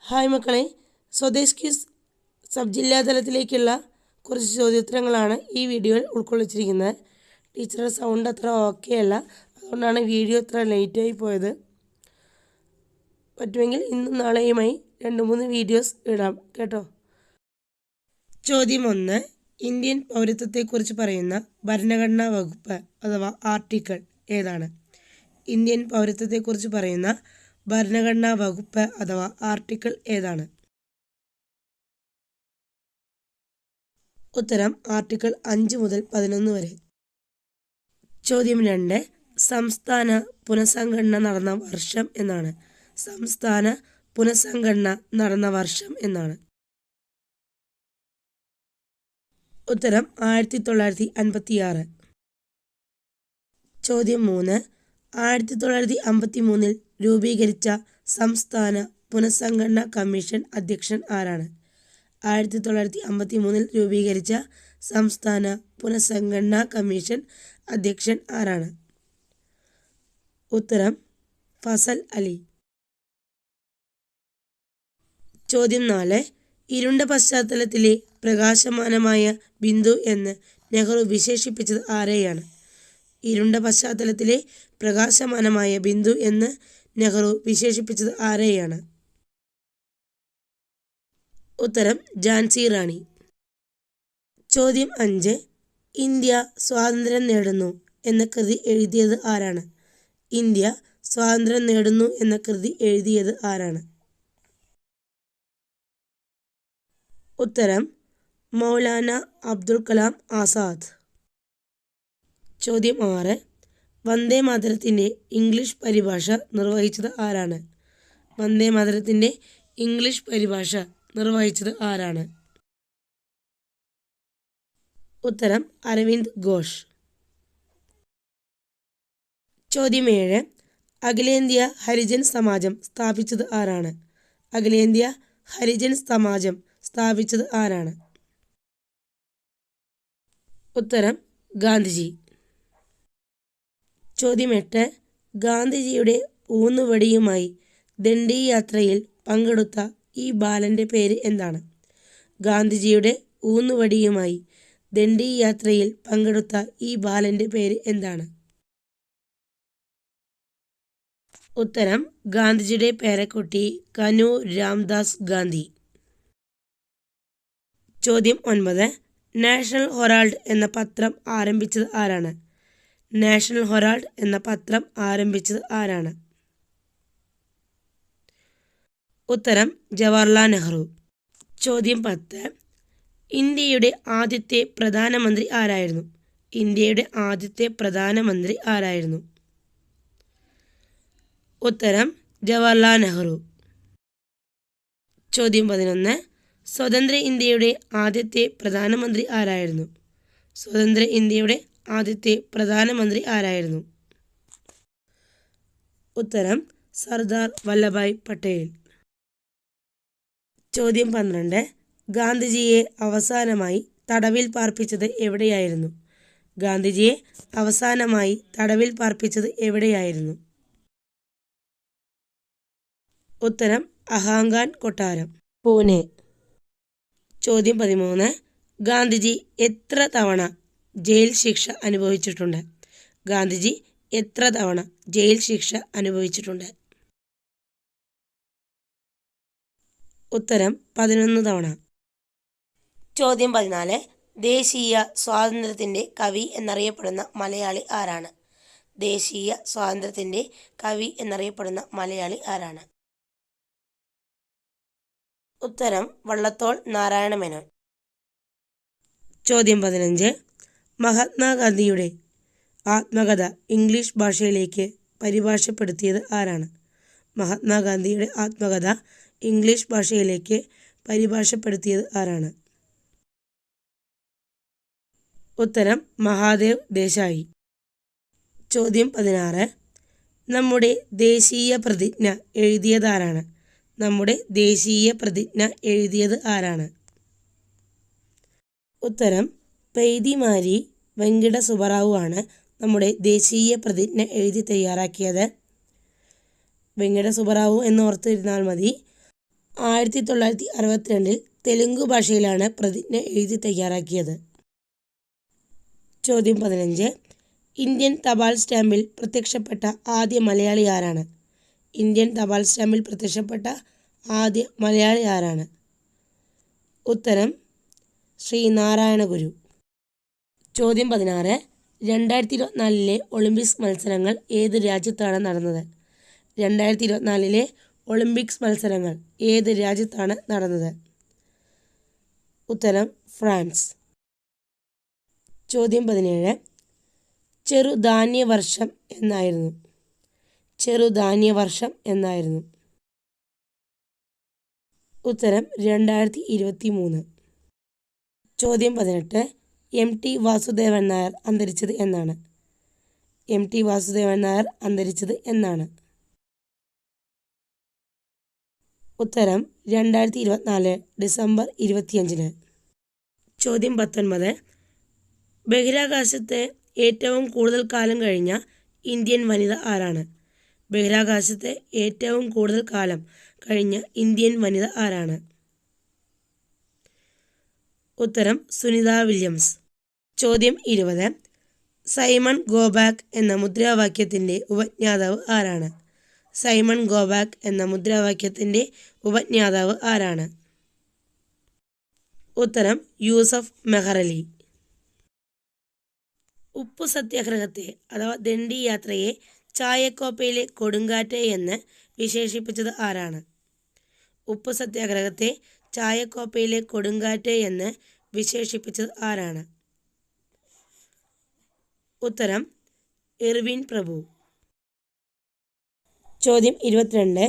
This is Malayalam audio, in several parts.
ഹായ് മക്കളെ, സ്വദേശ് ക്വിസ് സബ് ജില്ലാ തലത്തിലേക്കുള്ള കുറച്ച് ചോദ്യോത്തരങ്ങളാണ് ഈ വീഡിയോയിൽ ഉൾക്കൊള്ളിച്ചിരിക്കുന്നത്. ടീച്ചറുടെ സൗണ്ട് അത്ര ഓക്കെ അല്ല, അതുകൊണ്ടാണ് വീഡിയോ അത്ര ലേറ്റായി പോയത്. പറ്റുമെങ്കിൽ ഇന്നും നാളെയുമായി 2-3 വീഡിയോസ് ഇടാം കേട്ടോ. ചോദ്യം 1. ഇന്ത്യൻ പൗരത്വത്തെക്കുറിച്ച് പറയുന്ന ഭരണഘടനാ വകുപ്പ് അഥവാ ആർട്ടിക്കിൾ ഏതാണ്? ഇന്ത്യൻ പൗരത്വത്തെക്കുറിച്ച് പറയുന്ന ഭരണഘടനാ വകുപ്പ് അഥവാ ആർട്ടിക്കിൾ ഏതാണ്? ഉത്തരം ആർട്ടിക്കിൾ 5 മുതൽ 11 വരെ. ചോദ്യം 2. സംസ്ഥാന പുനഃസംഘടന നടന്ന വർഷം എന്നാണ്? സംസ്ഥാന പുനഃസംഘടന നടന്ന വർഷം എന്നാണ്? ഉത്തരം 1956. ചോദ്യം 3. 1953 രൂപീകരിച്ച സംസ്ഥാന പുനഃസംഘടനാ കമ്മീഷൻ അധ്യക്ഷൻ ആരാണ്? 1953 രൂപീകരിച്ച സംസ്ഥാന പുനഃസംഘടനാ കമ്മീഷൻ അധ്യക്ഷൻ ആരാണ്? ഉത്തരം ഫസൽ അലി. ചോദ്യം 4. ഇരുണ്ട പശ്ചാത്തലത്തിലെ പ്രകാശമാനമായ ബിന്ദു എന്ന് നെഹ്റു വിശേഷിപ്പിച്ചത് ആരെയാണ്? ഇരുണ്ട പശ്ചാത്തലത്തിലെ പ്രകാശമാനമായ ബിന്ദു എന്ന് നെഹ്റു വിശേഷിപ്പിച്ചത് ആരെയാണ്? ഉത്തരം ഝാൻസി റാണി. ചോദ്യം 5. ഇന്ത്യ സ്വാതന്ത്ര്യം നേടുന്നു എന്ന കൃതി എഴുതിയത് ആരാണ്? ഇന്ത്യ സ്വാതന്ത്ര്യം നേടുന്നു എന്ന കൃതി എഴുതിയത് ആരാണ്? ഉത്തരം മൗലാന അബ്ദുൽ കലാം ആസാദ്. ചോദ്യം 6. വന്ദേ മാതരത്തിൻ്റെ ഇംഗ്ലീഷ് പരിഭാഷ നിർവഹിച്ചത് ആരാണ്? വന്ദേ മാതരത്തിൻ്റെ ഇംഗ്ലീഷ് പരിഭാഷ നിർവഹിച്ചത് ആരാണ്? ഉത്തരം അരവിന്ദ് ഘോഷ്. ചോദ്യം 7. അഖിലേന്ത്യാ ഹരിജൻ സമാജം സ്ഥാപിച്ചത് ആരാണ്? അഖിലേന്ത്യാ ഹരിജൻ സമാജം സ്ഥാപിച്ചത് ആരാണ്? ഉത്തരം ഗാന്ധിജി. ചോദ്യം 8. ഗാന്ധിജിയുടെ ഊന്നുവടിയുമായി ദണ്ഡി യാത്രയിൽ പങ്കെടുത്ത ഈ ബാലൻ്റെ പേര് എന്താണ്? ഗാന്ധിജിയുടെ ഊന്നുവടിയുമായി ദണ്ഡി യാത്രയിൽ പങ്കെടുത്ത ഈ ബാലൻ്റെ പേര് എന്താണ്? ഉത്തരം ഗാന്ധിജിയുടെ പേരക്കുട്ടി കനു രാംദാസ് ഗാന്ധി. ചോദ്യം 9. നാഷണൽ ഹെറാൾഡ് എന്ന പത്രം ആരംഭിച്ചത് ആരാണ്? നാഷണൽ ഹെറാൾഡ് എന്ന പത്രം ആരംഭിച്ചത് ആരാണ്? ഉത്തരം ജവഹർലാൽ നെഹ്റു. ചോദ്യം 10. ഇന്ത്യയുടെ ആദ്യത്തെ പ്രധാനമന്ത്രി ആരായിരുന്നു? ഇന്ത്യയുടെ ആദ്യത്തെ പ്രധാനമന്ത്രി ആരായിരുന്നു? ഉത്തരം ജവഹർലാൽ നെഹ്റു. ചോദ്യം 11. സ്വതന്ത്ര ഇന്ത്യയുടെ ആദ്യത്തെ പ്രധാനമന്ത്രി ആരായിരുന്നു? സ്വതന്ത്ര ഇന്ത്യയുടെ ആദ്യത്തെ പ്രധാനമന്ത്രി ആരായിരുന്നു? ഉത്തരം സർദാർ വല്ലഭായ് പട്ടേൽ. ചോദ്യം 12. ഗാന്ധിജിയെ അവസാനമായി തടവിൽ പാർപ്പിച്ചത് എവിടെയായിരുന്നു? ഗാന്ധിജിയെ അവസാനമായി തടവിൽ പാർപ്പിച്ചത് എവിടെയായിരുന്നു? ഉത്തരം അഹാങ്കാൻ കൊട്ടാരം, പൂനെ. ചോദ്യം 13. ഗാന്ധിജി എത്ര തവണ ജയിൽ ശിക്ഷ അനുഭവിച്ചിട്ടുണ്ട്? ഗാന്ധിജി എത്ര തവണ ജയിൽ ശിക്ഷ അനുഭവിച്ചിട്ടുണ്ട്? ഉത്തരം 11 തവണ. ചോദ്യം 14. ദേശീയ സ്വാതന്ത്ര്യത്തിൻ്റെ കവി എന്നറിയപ്പെടുന്ന മലയാളി ആരാണ്? ദേശീയ സ്വാതന്ത്ര്യത്തിൻ്റെ കവി എന്നറിയപ്പെടുന്ന മലയാളി ആരാണ്? ഉത്തരം വള്ളത്തോൾ നാരായണ മേനോൻ. ചോദ്യം 15. മഹാത്മാഗാന്ധിയുടെ ആത്മകഥ ഇംഗ്ലീഷ് ഭാഷയിലേക്ക് പരിഭാഷപ്പെടുത്തിയത് ആരാണ്? മഹാത്മാഗാന്ധിയുടെ ആത്മകഥ ഇംഗ്ലീഷ് ഭാഷയിലേക്ക് പരിഭാഷപ്പെടുത്തിയത് ആരാണ്? ഉത്തരം മഹാദേവ് ദേശായി. ചോദ്യം 16. നമ്മുടെ ദേശീയ പ്രതിജ്ഞ എഴുതിയതാരാണ്? നമ്മുടെ ദേശീയ പ്രതിജ്ഞ എഴുതിയത് ആരാണ്? ഉത്തരം പെയ്തിമാരി വെങ്കിട സുബ്ബറാവു ആണ് നമ്മുടെ ദേശീയ പ്രതിജ്ഞ എഴുതി തയ്യാറാക്കിയത്. വെങ്കിട സുബ്ബറാവു എന്നോർത്തിരുന്നാൽ മതി. 1962 തെലുങ്ക് ഭാഷയിലാണ് പ്രതിജ്ഞ എഴുതി തയ്യാറാക്കിയത്. ചോദ്യം 15. ഇന്ത്യൻ തപാൽ സ്റ്റാമ്പിൽ പ്രത്യക്ഷപ്പെട്ട ആദ്യ മലയാളി ആരാണ്? ഇന്ത്യൻ തപാൽ സ്റ്റാമ്പിൽ പ്രത്യക്ഷപ്പെട്ട ആദ്യ മലയാളി ആരാണ്? ഉത്തരം ശ്രീനാരായണ ഗുരു. ചോദ്യം 16. 2024 ഒളിമ്പിക്സ് മത്സരങ്ങൾ ഏത് രാജ്യത്താണ് നടന്നത്? 2024 ഒളിമ്പിക്സ് മത്സരങ്ങൾ ഏത് രാജ്യത്താണ് നടന്നത്? ഉത്തരം ഫ്രാൻസ്. ചോദ്യം 17. ചെറുധാന്യവർഷം എന്നായിരുന്നു? ചെറുധാന്യവർഷം എന്നായിരുന്നു? ഉത്തരം 2023. ചോദ്യം 18. MT വാസുദേവൻ നായർ അന്തരിച്ചത് എന്നാണ്? MT വാസുദേവൻ നായർ അന്തരിച്ചത് എന്നാണ്? ഉത്തരം 2024 ഡിസംബർ 25. ചോദ്യം 19. ബഹിരാകാശത്തെ ഏറ്റവും കൂടുതൽ കാലം കഴിഞ്ഞ ഇന്ത്യൻ വനിത ആരാണ്? ബഹിരാകാശത്തെ ഏറ്റവും കൂടുതൽ കാലം കഴിഞ്ഞ ഇന്ത്യൻ വനിത ആരാണ്? ഉത്തരം സുനിത വില്യംസ്. ചോദ്യം 20. സൈമൺ ഗോ ബാക്ക് എന്ന മുദ്രാവാക്യത്തിൻ്റെ ഉപജ്ഞാതാവ് ആരാണ്? സൈമൺ ഗോ ബാക്ക് എന്ന മുദ്രാവാക്യത്തിൻ്റെ ഉപജ്ഞാതാവ് ആരാണ്? ഉത്തരം യൂസഫ് മെഹ്റലി. ഉപ്പു സത്യാഗ്രഹത്തെ അഥവാ ദണ്ഡി യാത്രയെ ചായക്കോപ്പയിലെ കൊടുങ്കാറ്റ് എന്ന് വിശേഷിപ്പിച്ചത് ആരാണ്? ഉപ്പു സത്യാഗ്രഹത്തെ ചായക്കോപ്പയിലെ കൊടുങ്കാറ്റ് എന്ന് വിശേഷിപ്പിച്ചത് ആരാണ്? ഉത്തരം ഇർവിൻ പ്രഭു. ചോദ്യം 22.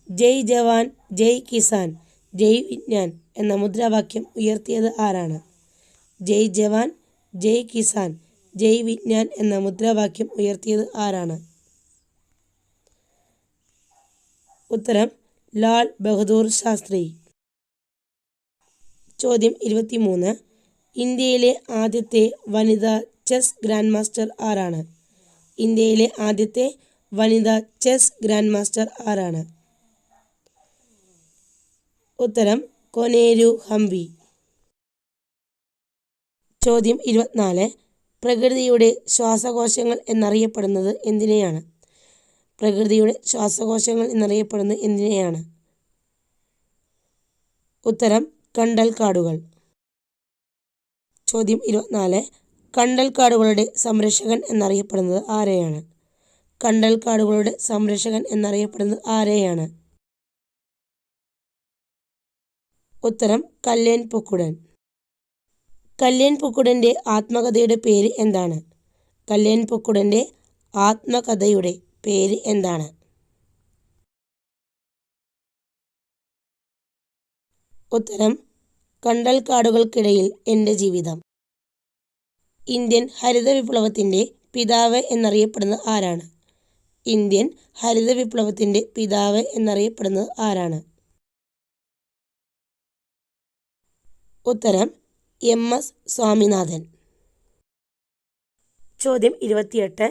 ജയ് ജവാൻ ജയ് കിസാൻ ജയ് വിജ്ഞാൻ എന്ന മുദ്രാവാക്യം ഉയർത്തിയത് ആരാണ്? ജയ് ജവാൻ ജയ് കിസാൻ ജയ് വിജ്ഞാൻ എന്ന മുദ്രാവാക്യം ഉയർത്തിയത് ആരാണ്? ഉത്തരം ലാൽ ബഹദൂർ ശാസ്ത്രി. ചോദ്യം 23. ഇന്ത്യയിലെ ആദ്യത്തെ വനിതാ ചെസ് ഗ്രാൻഡ് മാസ്റ്റർ ആരാണ്? ഇന്ത്യയിലെ ആദ്യത്തെ വനിതാ ചെസ് ഗ്രാൻഡ് മാസ്റ്റർ ആരാണ്? ഉത്തരം കൊനേരു ഹംപി. ചോദ്യം 24. പ്രകൃതിയുടെ ശ്വാസകോശങ്ങൾ എന്നറിയപ്പെടുന്നത് എന്തിനെയാണ്? പ്രകൃതിയുടെ ശ്വാസകോശങ്ങൾ എന്നറിയപ്പെടുന്നത് എന്തിനെയാണ്? ഉത്തരം കണ്ടൽക്കാടുകൾ. ചോദ്യം 24. കണ്ടൽക്കാടുകളുടെ സംരക്ഷകൻ എന്നറിയപ്പെടുന്നത് ആരെയാണ്? കണ്ടൽക്കാടുകളുടെ സംരക്ഷകൻ എന്നറിയപ്പെടുന്നത് ആരെയാണ്? ഉത്തരം കല്ലേൻ പൊക്കുടൻ. കല്ലേൻ പൊക്കുടൻ്റെ ആത്മകഥയുടെ പേര് എന്താണ്? കല്ലേൻ പൊക്കുടൻ്റെ ആത്മകഥയുടെ പേര് എന്താണ്? ഉത്തരം കണ്ടൽക്കാടുകൾക്കിടയിൽ എൻ്റെ ജീവിതം. ഇന്ത്യൻ ഹരിത വിപ്ലവത്തിൻ്റെ പിതാവ് എന്നറിയപ്പെടുന്നത് ആരാണ്? ഇന്ത്യൻ ഹരിത വിപ്ലവത്തിൻ്റെ പിതാവ് എന്നറിയപ്പെടുന്നത് ആരാണ്? ഉത്തരം MS സ്വാമിനാഥൻ. ചോദ്യം 28.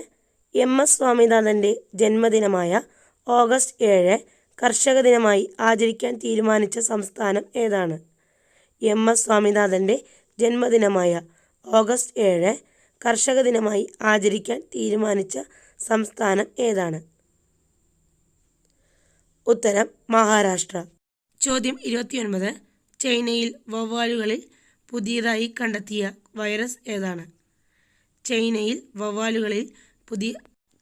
MS സ്വാമിനാഥൻ്റെ ജന്മദിനമായ ഓഗസ്റ്റ് 7 കർഷക ദിനമായി ആചരിക്കാൻ തീരുമാനിച്ച സംസ്ഥാനം ഏതാണ്? MS സ്വാമിനാഥൻ്റെ ജന്മദിനമായ ഓഗസ്റ്റ് 7 കർഷക ദിനമായി ആചരിക്കാൻ തീരുമാനിച്ച സംസ്ഥാനം ഏതാണ്? ഉത്തരം മഹാരാഷ്ട്ര. ചോദ്യം 29. ചൈനയിൽ വവ്വാലുകളിൽ പുതിയതായി കണ്ടെത്തിയ വൈറസ് ഏതാണ്? ചൈനയിൽ വവ്വാലുകളിൽ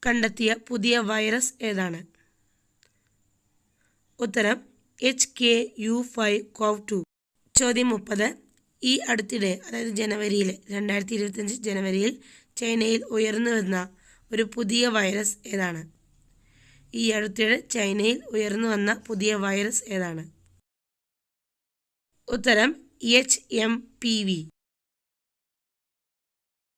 കണ്ടെത്തിയ പുതിയ വൈറസ് ഏതാണ്? ഉത്തരം HKU5CoV2. ചോദ്യം 30. ഈ അടുത്തിടെ അതായത് 2025 ജനുവരിയിൽ ചൈനയിൽ ഉയർന്നു വന്ന ഒരു പുതിയ വൈറസ് ഏതാണ്? ഈ അടുത്തിടെ ചൈനയിൽ ഉയർന്നു വന്ന പുതിയ വൈറസ് ഏതാണ്? ഉത്തരം HMPV.